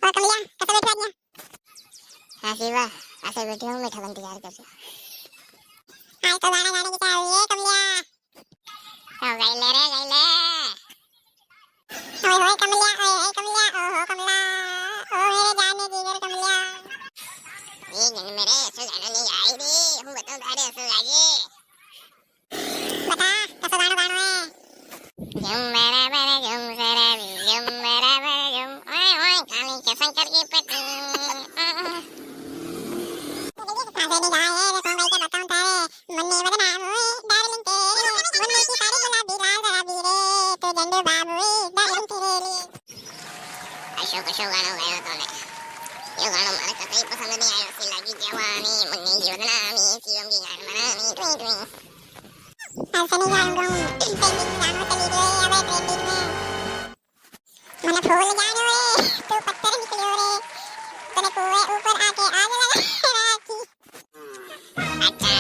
और कमलिया कैसा बैठा आज? हाँ शिवा ऐसे बैठी हूँ मीठा बन तैयार कर आज तो गाना गाने की चाह रही है कमलिया। ओ गईले रे गईले ओए होए कमलिया ओए कमलिया ओहो कमला ओ मेरे जाने जिगर कमलिया ये जन मेरे ऐसे गाना नहीं आई रे हूँ बताऊँ तारे ऐसे गाइए बता कैसा गाना गाना है जुम मेरा मेरा जुम मेरा जुम मेरा मेरा जुम ओए ओए काली के शंकर की पट्टी आगे नहीं गाए रे कौन गाई के बताऊं तारे मन्ने बदनाम हुए डार्लिंग तेरे मुन्ने की सारी गुलाबी लाल गुलाबी रे तो झंडू बाबू डार्लिंग तेरे लिए अशोक अशोक गाना गाया तूने ये गाना मारे कतई पसंद नहीं आया सी लगी जवानी मुन्ने की बदनामी सीएम की गाना बनानी ट्विंग ट्विंग ऐसे नहीं गाऊंगा ट्रेंडिंग गानों चली गए अबे ट्रेंडिंग में मैंने फूल जानो रे तू पत्थर निकलियो रे तूने कुएं ऊपर आके आग लगा राखी अच्छा